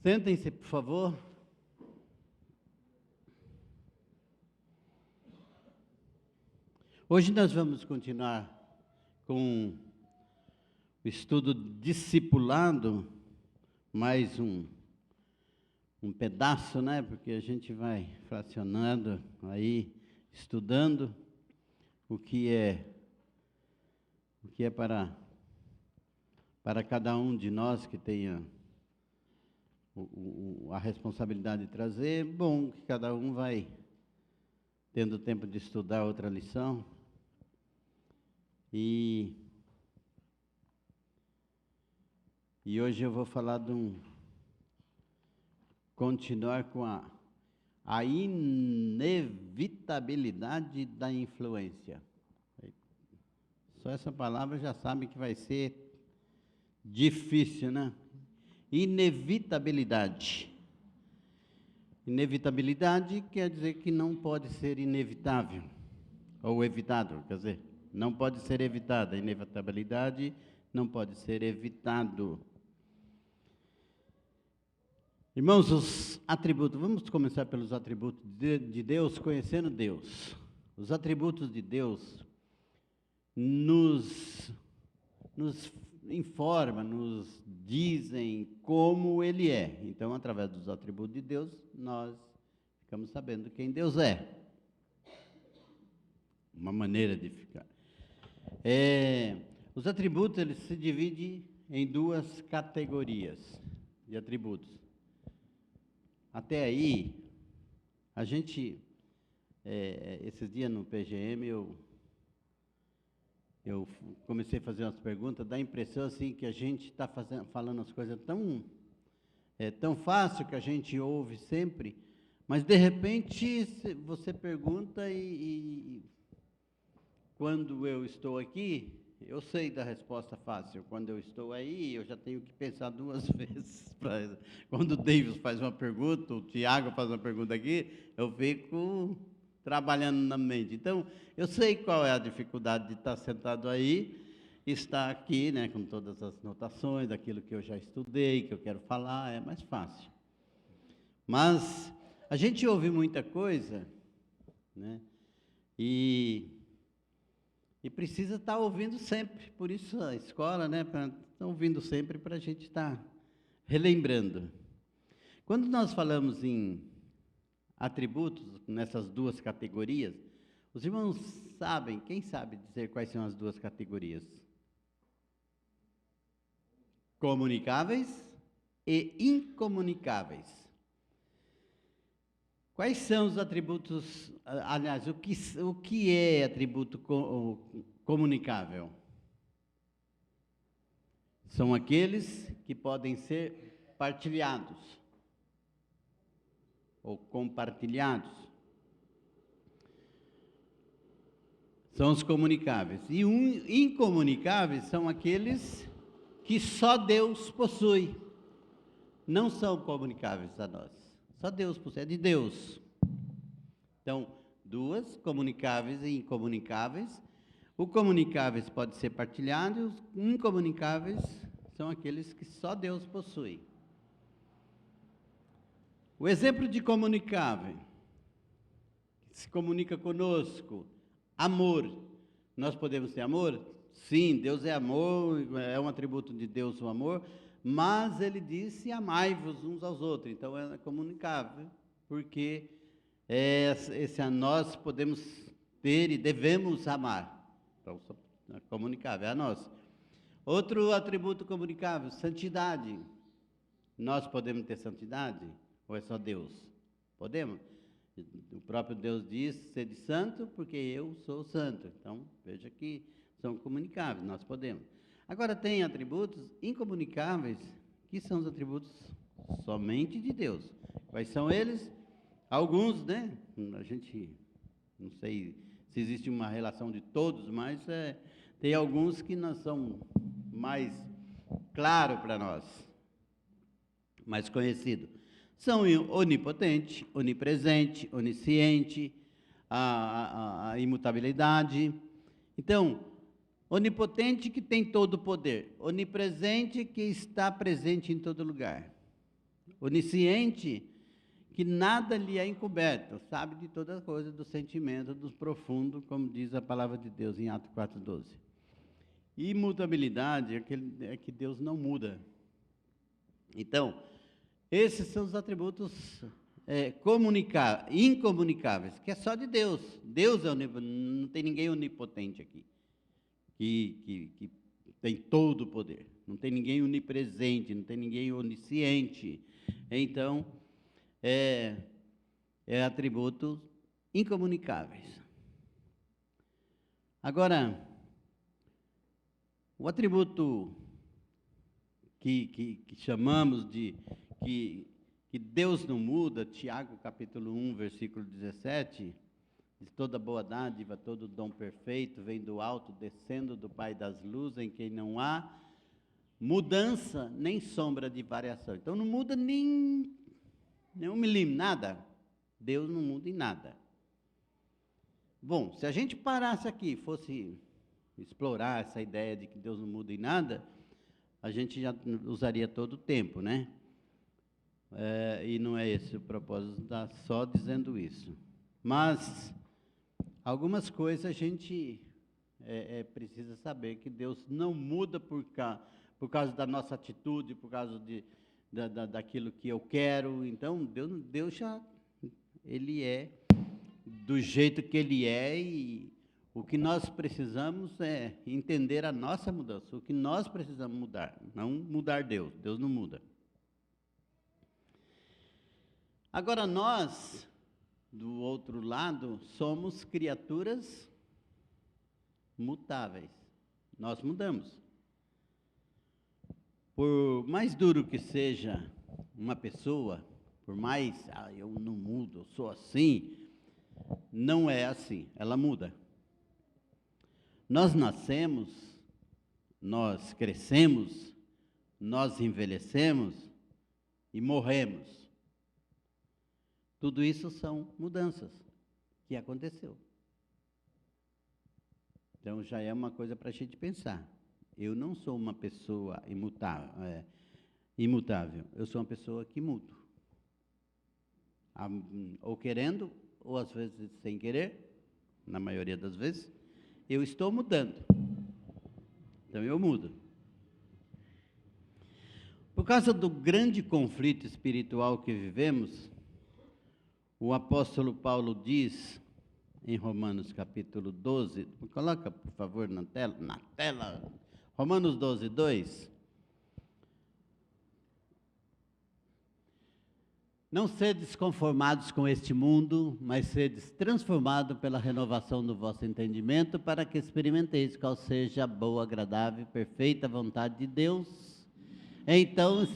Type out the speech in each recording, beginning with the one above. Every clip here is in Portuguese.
Sentem-se, por favor. Hoje nós vamos continuar com o estudo discipulado, mais um pedaço, né? Porque a gente vai fracionando aí, estudando o que é para cada um de nós que tenha a responsabilidade de trazer. Bom que cada um vai tendo tempo de estudar outra lição. E hoje eu vou falar continuar com a inevitabilidade da influência. Só essa palavra já sabe que vai ser difícil, né? Inevitabilidade. Inevitabilidade quer dizer que não pode ser inevitável, ou evitado, quer dizer, não pode ser evitada. Inevitabilidade não pode ser evitado. Irmãos, os atributos, vamos começar pelos atributos de Deus, conhecendo Deus. Os atributos de Deus nos informam, nos dizem como Ele é. Então, através dos atributos de Deus, nós ficamos sabendo quem Deus é. Uma maneira de ficar. Os atributos, eles se dividem em duas categorias de atributos. Até aí, a gente, esses dias no PGM, eu comecei a fazer umas perguntas, dá a impressão assim que a gente está falando as coisas tão fácil que a gente ouve sempre, mas de repente você pergunta e quando eu estou aqui, eu sei da resposta fácil. Quando eu estou aí, eu já tenho que pensar duas vezes. Quando o Davis faz uma pergunta, o Tiago faz uma pergunta aqui, eu fico trabalhando na mente. Então, eu sei qual é a dificuldade de estar sentado aí, estar aqui, né, com todas as notações, daquilo que eu já estudei, que eu quero falar, é mais fácil. Mas a gente ouve muita coisa, né, e precisa estar ouvindo sempre. Por isso a escola, né, está ouvindo sempre para a gente estar relembrando. Quando nós falamos em atributos, nessas duas categorias, os irmãos sabem, quem sabe dizer quais são as duas categorias? Comunicáveis e incomunicáveis. Quais são os atributos, aliás, o que é atributo comunicável? São aqueles que podem ser partilhados ou compartilhados. São os comunicáveis. E incomunicáveis são aqueles que só Deus possui. Não são comunicáveis a nós. Só Deus possui, é de Deus. Então, duas, comunicáveis e incomunicáveis. O comunicáveis pode ser partilhado, os incomunicáveis são aqueles que só Deus possui. O exemplo de comunicável, que se comunica conosco, amor. Nós podemos ter amor? Sim, Deus é amor, é um atributo de Deus o amor, mas Ele disse, amai-vos uns aos outros. Então, é comunicável, porque esse a nós podemos ter e devemos amar. Então, é comunicável, é a nós. Outro atributo comunicável, santidade. Nós podemos ter santidade? Ou é só Deus? Podemos? O próprio Deus diz, sede santo, porque eu sou santo. Então, veja que são comunicáveis, nós podemos. Agora, tem atributos incomunicáveis, que são os atributos somente de Deus. Quais são eles? Alguns, né? A gente não sei se existe uma relação de todos, mas tem alguns que não são mais claros para nós, mais conhecidos. São onipotente, onipresente, onisciente, a imutabilidade. Então, onipotente que tem todo o poder, onipresente que está presente em todo lugar, onisciente, que nada lhe é encoberto, sabe de todas as coisas, do sentimento, dos profundos, como diz a palavra de Deus em Atos 4,12. Imutabilidade é que Deus não muda. Então, esses são os atributos incomunicáveis, que é só de Deus. Deus é não tem ninguém onipotente aqui, que tem todo o poder. Não tem ninguém onipresente, não tem ninguém onisciente. Então, é atributos incomunicáveis. Agora, o atributo que chamamos de que Deus não muda, Tiago capítulo 1, versículo 17, de toda boa dádiva, todo dom perfeito, vem do alto, descendo do Pai das luzes, em quem não há mudança, nem sombra de variação. Então não muda nem um milímetro, nada. Deus não muda em nada. Bom, se a gente parasse aqui, fosse explorar essa ideia de que Deus não muda em nada, a gente já usaria todo o tempo, né? E não é esse o propósito, está só dizendo isso. Mas algumas coisas a gente precisa saber, que Deus não muda por causa da nossa atitude, por causa daquilo que eu quero. Então, Deus já, Ele é do jeito que Ele é, e o que nós precisamos é entender a nossa mudança, o que nós precisamos mudar, não mudar Deus. Deus não muda. Agora, nós, do outro lado, somos criaturas mutáveis. Nós mudamos. Por mais duro que seja uma pessoa, por mais, eu não mudo, eu sou assim, não é assim, ela muda. Nós nascemos, nós crescemos, nós envelhecemos e morremos. Tudo isso são mudanças que aconteceu. Então já é uma coisa para a gente pensar. Eu não sou uma pessoa imutável, eu sou uma pessoa que mudo. Ou querendo, ou às vezes sem querer, na maioria das vezes, eu estou mudando. Então eu mudo. Por causa do grande conflito espiritual que vivemos, o apóstolo Paulo diz, em Romanos capítulo 12, coloca por favor na tela, Romanos 12, 2. Não sedes conformados com este mundo, mas sedes transformados pela renovação do vosso entendimento, para que experimenteis qual seja a boa, agradável e perfeita vontade de Deus. Então,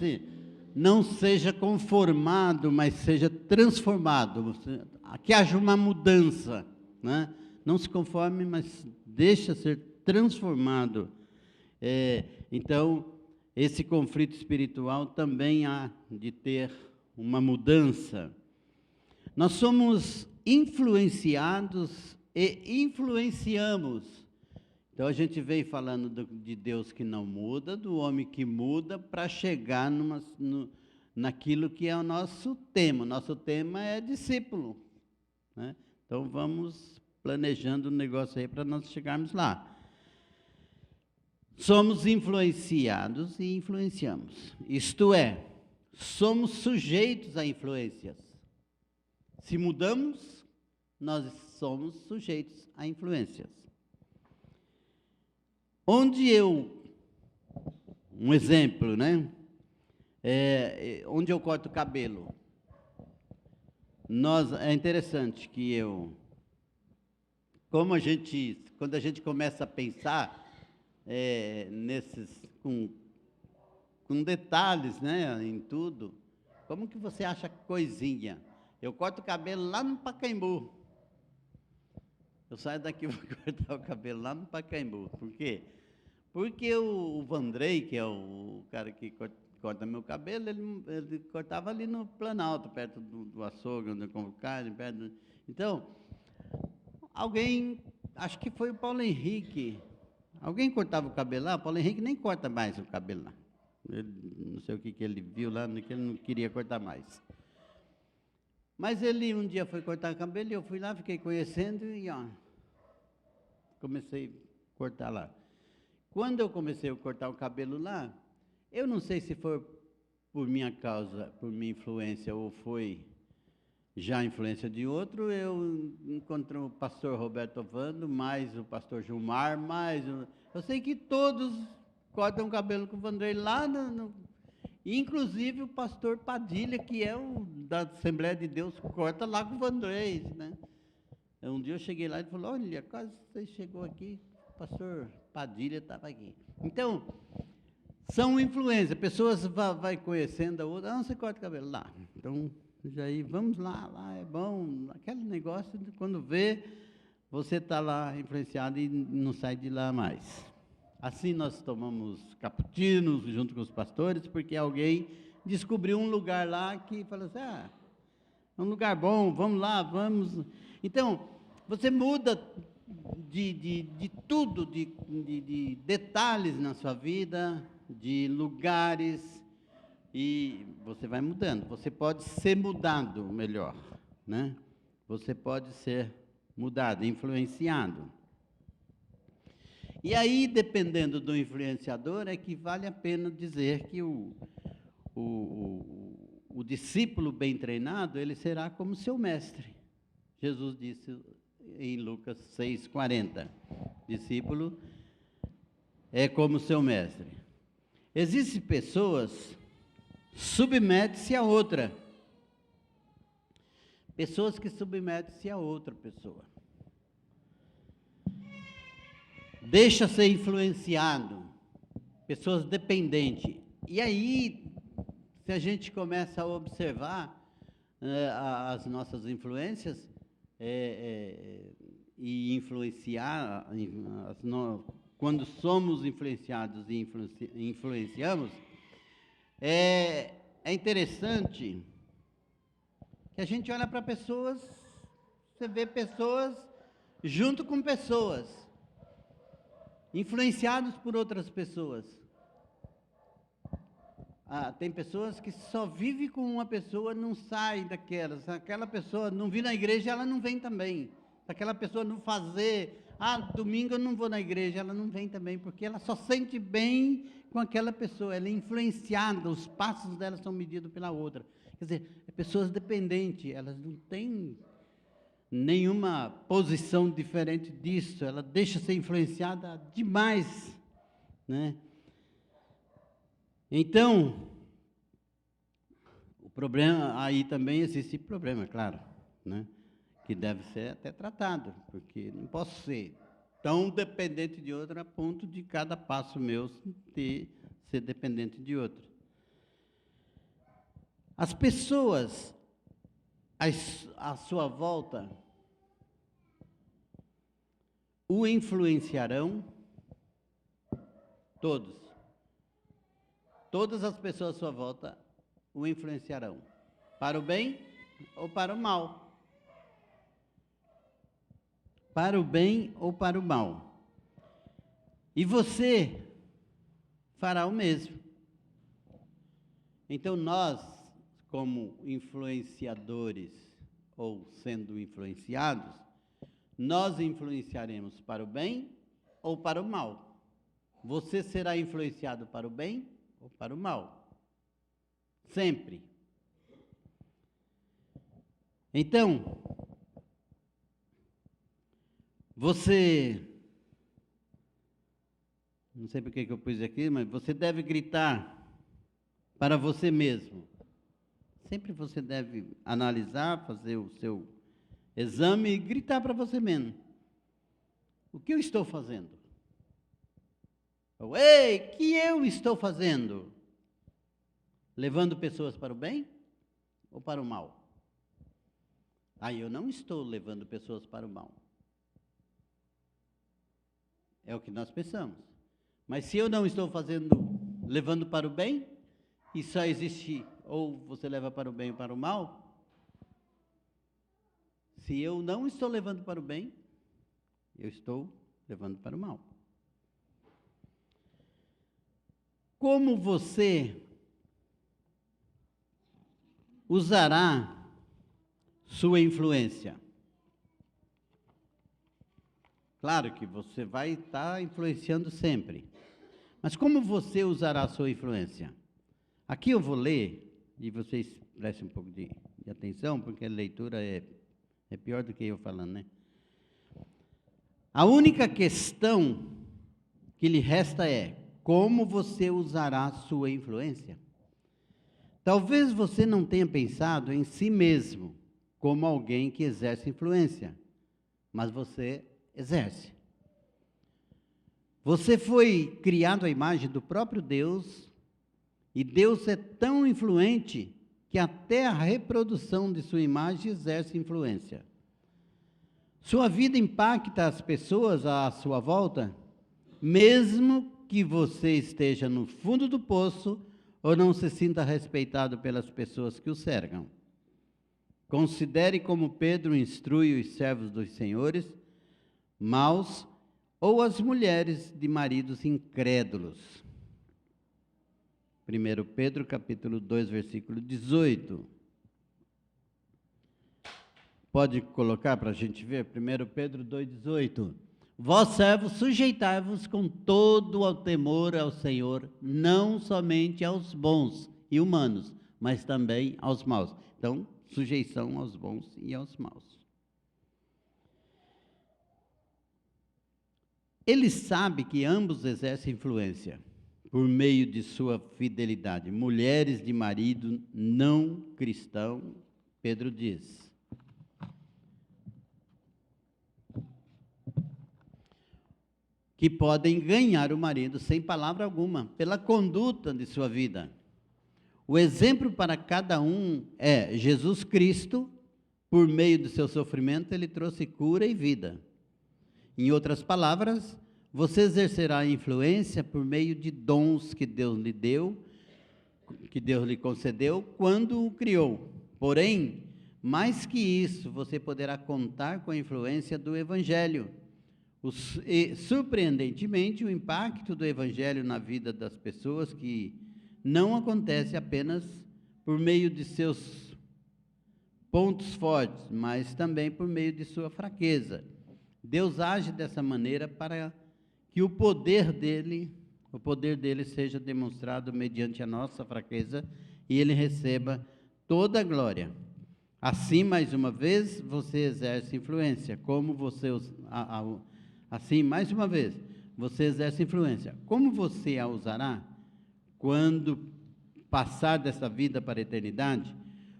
não seja conformado, mas seja transformado, que haja uma mudança, né? Não se conforme, mas deixa ser transformado. Então, esse conflito espiritual também há de ter uma mudança. Nós somos influenciados e influenciamos. Então a gente veio falando de Deus que não muda, do homem que muda, para chegar naquilo que é o nosso tema. Nosso tema é discípulo, né? Então vamos planejando o negócio aí para nós chegarmos lá. Somos influenciados e influenciamos. Isto é, somos sujeitos a influências. Se mudamos, nós somos sujeitos a influências. Um exemplo, né? Onde eu corto o cabelo. É interessante que quando a gente começa a pensar com detalhes, né, em tudo, como que você acha coisinha? Eu corto o cabelo lá no Pacaembu. Eu saio daqui e vou cortar o cabelo lá no Pacaembu. Por quê? Porque o Vandrei, que é o cara que corta meu cabelo, ele cortava ali no Planalto, perto do açougue, onde eu compro carne. Então, acho que foi o Paulo Henrique, alguém cortava o cabelo lá, o Paulo Henrique nem corta mais o cabelo lá. Não sei o que ele viu lá, que ele não queria cortar mais. Mas ele um dia foi cortar o cabelo, e eu fui lá, fiquei conhecendo e comecei a cortar lá. Quando eu comecei a cortar o cabelo lá, eu não sei se foi por minha causa, por minha influência, ou foi já a influência de outro, eu encontrei o pastor Roberto Ovando, mais o pastor Gilmar, eu sei que todos cortam o cabelo com o Vandrei lá, inclusive o pastor Padilha, que é o da Assembleia de Deus, corta lá com o Vandrei, né? Um dia eu cheguei lá e ele falou, olha, quase você chegou aqui, o pastor Padilha estava aqui. Então, são influências, pessoas vai conhecendo a outra, você corta o cabelo lá. Então, já aí, vamos lá é bom, aquele negócio, quando vê, você está lá influenciado e não sai de lá mais. Assim nós tomamos cappuccinos junto com os pastores, porque alguém descobriu um lugar lá que falou assim, é um lugar bom, vamos lá, vamos. Então, você muda de tudo, de detalhes na sua vida, de lugares, e você vai mudando. Você pode ser mudado, melhor, né? Você pode ser mudado, influenciado. E aí, dependendo do influenciador, é que vale a pena dizer que o discípulo bem treinado, ele será como seu mestre. Jesus disse em Lucas 6,40, discípulo é como seu mestre. Existem pessoas, submete-se a outra. Pessoas que submetem-se a outra pessoa. Deixa ser influenciado, pessoas dependentes. E aí, se a gente começa a observar as nossas influências e influenciar, quando somos influenciados e influenciamos, é interessante que a gente olha para pessoas, você vê pessoas junto com pessoas, influenciados por outras pessoas. Tem pessoas que só vivem com uma pessoa, não sai daquela. Se aquela pessoa não vir na igreja, ela não vem também. Se aquela pessoa não fazer, domingo eu não vou na igreja, ela não vem também, porque ela só sente bem com aquela pessoa, ela é influenciada, os passos dela são medidos pela outra. Quer dizer, pessoas dependentes, elas não têm nenhuma posição diferente disso, ela deixa ser influenciada demais, né? Então, o problema, aí também existe problema, claro, né? Que deve ser até tratado, porque não posso ser tão dependente de outro a ponto de cada passo meu ser dependente de outro. As pessoas à sua volta o influenciarão, todos. Todas as pessoas à sua volta o influenciarão, para o bem ou para o mal. Para o bem ou para o mal. E você fará o mesmo. Então nós, como influenciadores ou sendo influenciados, nós influenciaremos para o bem ou para o mal. Você será influenciado para o bem ou para o mal. Sempre. Então, você, não sei porque que eu pus aqui, mas você deve gritar para você mesmo. Sempre você deve analisar, fazer o seu exame e gritar para você mesmo. O que eu estou fazendo? Ei, o que eu estou fazendo? Levando pessoas para o bem ou para o mal? Eu não estou levando pessoas para o mal. É o que nós pensamos. Mas se eu não estou levando para o bem, e só existe ou você leva para o bem ou para o mal, se eu não estou levando para o bem, eu estou levando para o mal. como você usará sua influência? Claro que você vai estar influenciando sempre, mas como você usará a sua influência? Aqui eu vou ler, e vocês prestem um pouco de atenção, porque a leitura é pior do que eu falando, né? A única questão que lhe resta é: como você usará a sua influência? Talvez você não tenha pensado em si mesmo como alguém que exerce influência, mas você exerce. Você foi criado à imagem do próprio Deus, e Deus é tão influente que até a reprodução de sua imagem exerce influência. Sua vida impacta as pessoas à sua volta, mesmo que você esteja no fundo do poço ou não se sinta respeitado pelas pessoas que o cercam. Considere como Pedro instrui os servos dos senhores maus ou as mulheres de maridos incrédulos. 1 Pedro capítulo 2, versículo 18. Pode colocar para a gente ver? 1 Pedro 2, 18. Vós, servos, sujeitai-vos com todo o temor ao Senhor, não somente aos bons e humanos, mas também aos maus. Então, sujeição aos bons e aos maus. Ele sabe que ambos exercem influência por meio de sua fidelidade. Mulheres de marido não cristão, Pedro diz. Que podem ganhar o marido sem palavra alguma, pela conduta de sua vida. O exemplo para cada um é Jesus Cristo. Por meio do seu sofrimento, ele trouxe cura e vida. Em outras palavras, você exercerá influência por meio de dons que Deus lhe deu, que Deus lhe concedeu quando o criou. Porém, mais que isso, você poderá contar com a influência do Evangelho. E, surpreendentemente, o impacto do Evangelho na vida das pessoas que não acontece apenas por meio de seus pontos fortes, mas também por meio de sua fraqueza. Deus age dessa maneira para que o poder dele seja demonstrado mediante a nossa fraqueza e ele receba toda a glória. Assim, mais uma vez, você exerce influência. Assim, mais uma vez, você exerce influência. Como você a usará quando passar dessa vida para a eternidade?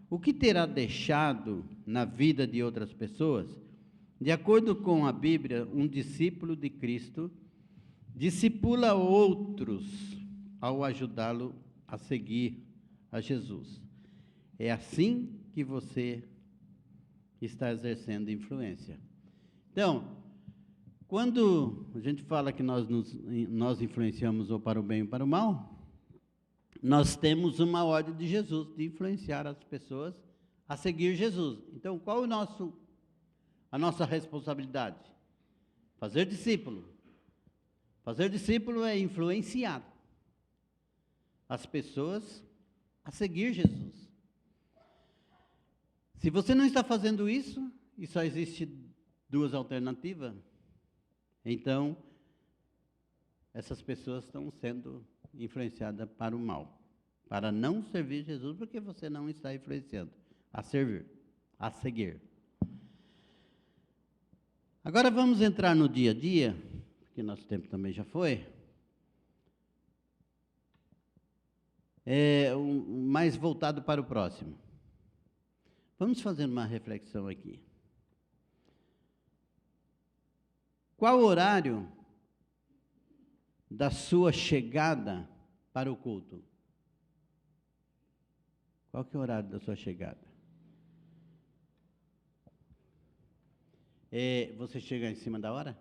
O que terá deixado na vida de outras pessoas? De acordo com a Bíblia, um discípulo de Cristo discipula outros ao ajudá-lo a seguir a Jesus. É assim que você está exercendo influência. Então, quando a gente fala que nós influenciamos ou para o bem ou para o mal, nós temos uma ordem de Jesus de influenciar as pessoas a seguir Jesus. Então, qual a nossa responsabilidade? Fazer discípulo. Fazer discípulo é influenciar as pessoas a seguir Jesus. Se você não está fazendo isso, e só existe duas alternativas, então essas pessoas estão sendo influenciadas para o mal, para não servir Jesus, porque você não está influenciando a servir, a seguir. Agora vamos entrar no dia a dia, porque nosso tempo também já foi. Mais voltado para o próximo. Vamos fazer uma reflexão aqui. Qual o horário da sua chegada para o culto? Qual que é o horário da sua chegada? Você chega em cima da hora?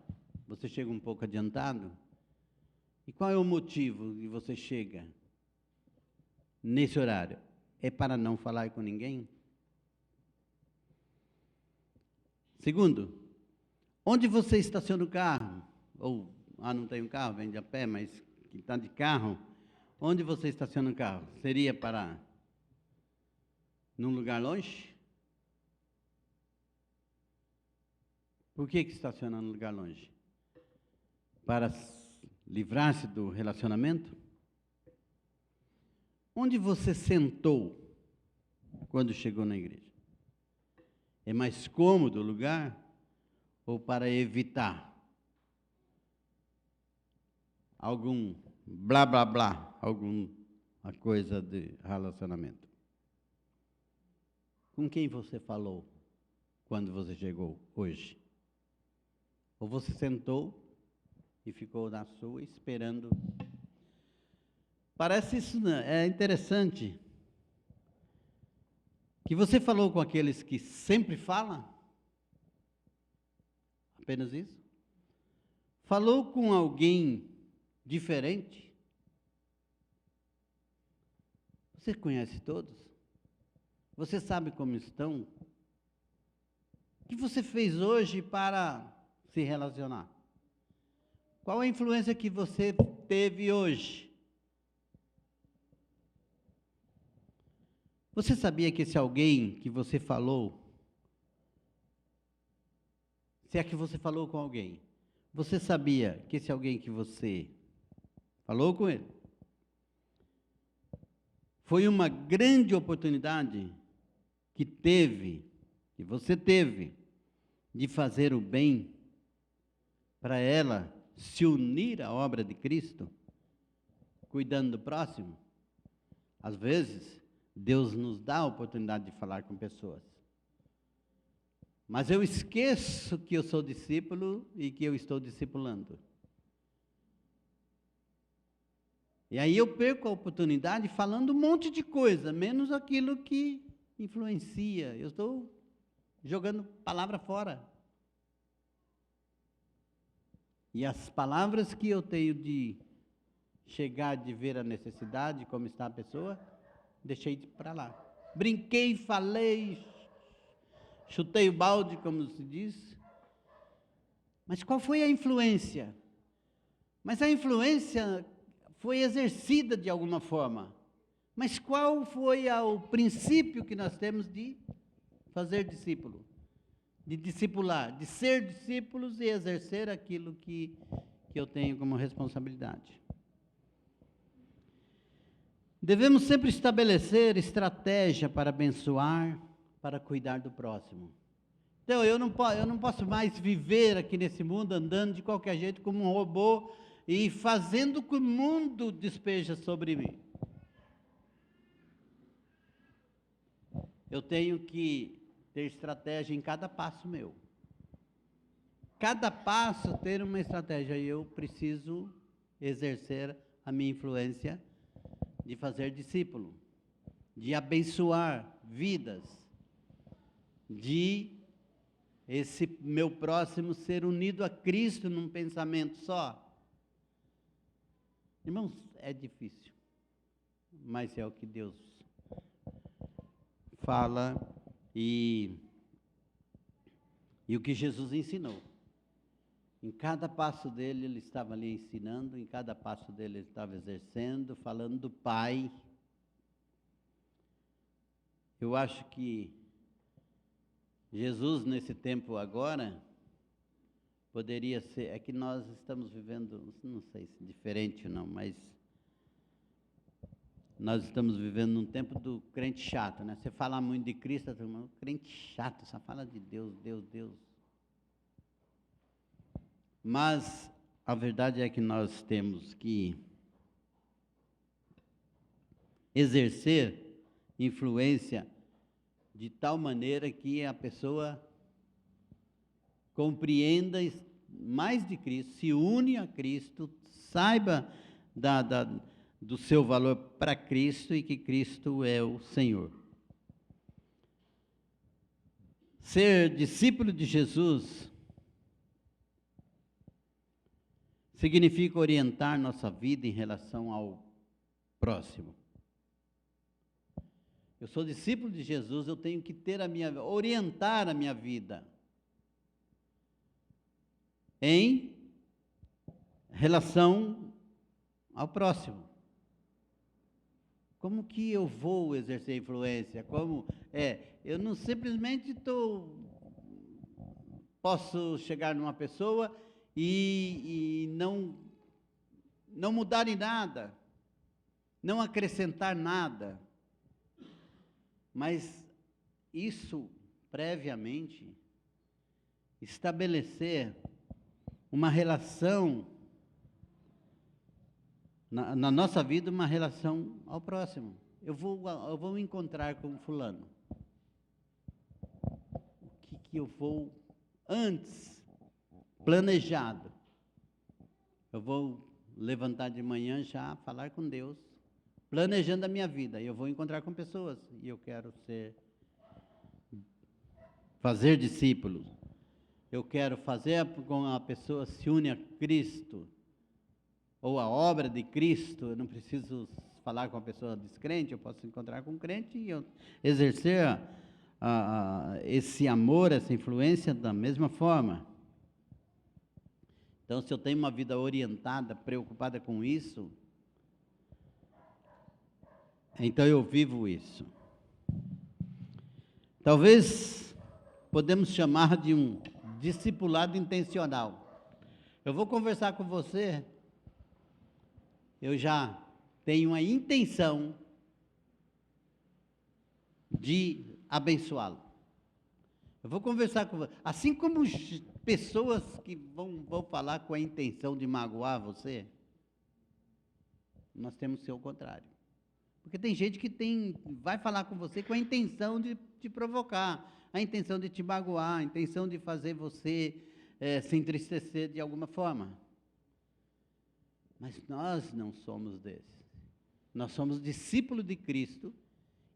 Você chega um pouco adiantado? E qual é o motivo que você chega nesse horário? É para não falar com ninguém? Segundo, onde você estaciona o carro? Ou, não tem um carro, vem de a pé, mas que está de carro. Onde você estaciona o carro? Seria para num lugar longe? Por que estaciona num lugar longe? Para livrar-se do relacionamento? Onde você sentou quando chegou na igreja? É mais cômodo o lugar ou para evitar algum blá blá blá, alguma coisa de relacionamento? Com quem você falou quando você chegou hoje? Ou você sentou e ficou na sua esperando? Parece isso, né? É interessante que você falou com aqueles que sempre falam? Apenas isso? Falou com alguém diferente? Você conhece todos? Você sabe como estão? O que você fez hoje para se relacionar? Qual a influência que você teve hoje? Você sabia que esse alguém que você falou, se é que você falou com alguém, você sabia que esse alguém que você falou com ele, foi uma grande oportunidade que você teve, de fazer o bem para ela se unir à obra de Cristo, cuidando do próximo? Às vezes, Deus nos dá a oportunidade de falar com pessoas, mas eu esqueço que eu sou discípulo e que eu estou discipulando. E aí eu perco a oportunidade falando um monte de coisa, menos aquilo que influencia. Eu estou jogando palavra fora. E as palavras que eu tenho de chegar, de ver a necessidade, como está a pessoa, deixei para lá. Brinquei, falei, chutei o balde, como se diz. Mas qual foi a influência? Mas a influência foi exercida de alguma forma. Mas qual foi o princípio que nós temos de fazer discípulo? De discipular, de ser discípulos e exercer aquilo que eu tenho como responsabilidade. Devemos sempre estabelecer estratégia para abençoar, para cuidar do próximo. Então, eu não posso mais viver aqui nesse mundo andando de qualquer jeito como um robô e fazendo o que o mundo despeja sobre mim. Eu tenho que ter estratégia em cada passo meu. Cada passo ter uma estratégia, e eu preciso exercer a minha influência de fazer discípulo, de abençoar vidas, de esse meu próximo ser unido a Cristo num pensamento só. Irmãos, é difícil, mas é o que Deus fala e o que Jesus ensinou. Em cada passo dele, ele estava ali ensinando, em cada passo dele, ele estava exercendo, falando do Pai. Eu acho que Jesus, nesse tempo agora, poderia ser, é que nós estamos vivendo, não sei se diferente ou não, mas nós estamos vivendo num tempo do crente chato, né? Você fala muito de Cristo, crente chato, só fala de Deus, Deus, Deus. Mas a verdade é que nós temos que exercer influência de tal maneira que a pessoa compreenda mais de Cristo, se une a Cristo, saiba do seu valor para Cristo e que Cristo é o Senhor. Ser discípulo de Jesus significa orientar nossa vida em relação ao próximo. Eu sou discípulo de Jesus, eu tenho que orientar a minha vida em relação ao próximo. Como que eu vou exercer influência? Eu não simplesmente posso chegar numa pessoa e não mudar em nada, não acrescentar nada, mas isso previamente estabelecer uma relação na nossa vida, uma relação ao próximo. Eu vou me encontrar com fulano. O que eu vou antes planejado? Eu vou levantar de manhã já, falar com Deus, planejando a minha vida. Eu vou encontrar com pessoas e eu quero fazer discípulos. Eu quero fazer com a pessoa se une a Cristo, ou a obra de Cristo. Eu não preciso falar com a pessoa descrente, eu posso encontrar com um crente e eu exercer esse amor, essa influência da mesma forma. Então, se eu tenho uma vida orientada, preocupada com isso, então eu vivo isso. Talvez podemos chamar de um discipulado intencional. Eu vou conversar com você, eu já tenho a intenção de abençoá-lo. Eu vou conversar com você, assim como pessoas que vão falar com a intenção de magoar você, nós temos que ser o contrário. Porque tem gente que vai falar com você com a intenção de te provocar, a intenção de te magoar, a intenção de fazer você se entristecer de alguma forma. Mas nós não somos desses. Nós somos discípulos de Cristo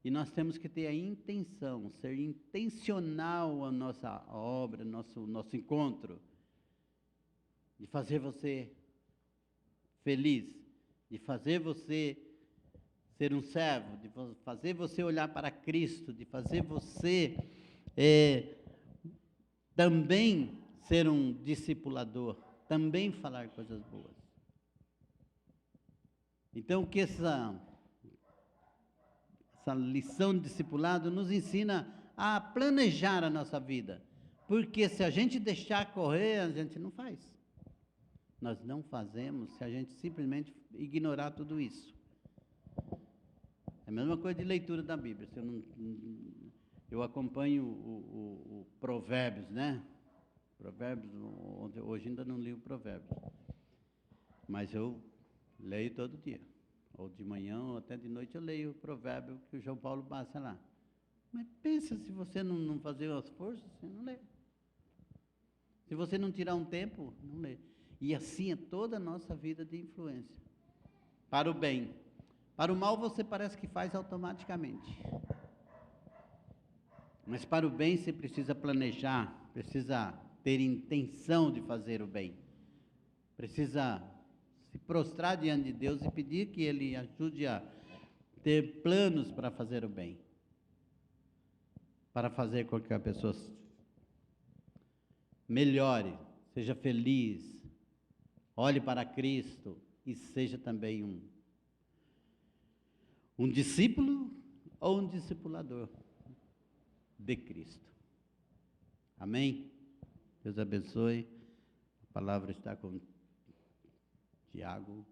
e nós temos que ter a intenção, ser intencional a nossa obra, nosso encontro, de fazer você feliz, de fazer você ser um servo, de fazer você olhar para Cristo, de fazer você também ser um discipulador, também falar coisas boas. Então, que essa lição de discipulado nos ensina a planejar a nossa vida, porque se a gente deixar correr, a gente não faz. Nós não fazemos se a gente simplesmente ignorar tudo isso. É a mesma coisa de leitura da Bíblia. Eu acompanho o Provérbios, né? Provérbios, hoje ainda não li o Provérbios, mas eu leio todo dia. Ou de manhã, ou até de noite eu leio o provérbio que o João Paulo passa lá. Mas pensa, se você não fazer as forças, você não lê. Se você não tirar um tempo, não lê. E assim é toda a nossa vida de influência. Para o bem. Para o mal você parece que faz automaticamente. Mas para o bem você precisa planejar, precisa ter intenção de fazer o bem. Precisa se prostrar diante de Deus e pedir que Ele ajude a ter planos para fazer o bem, para fazer com que a pessoa melhore, seja feliz, olhe para Cristo e seja também um discípulo ou um discipulador de Cristo. Amém? Deus abençoe. A palavra está com Tiago.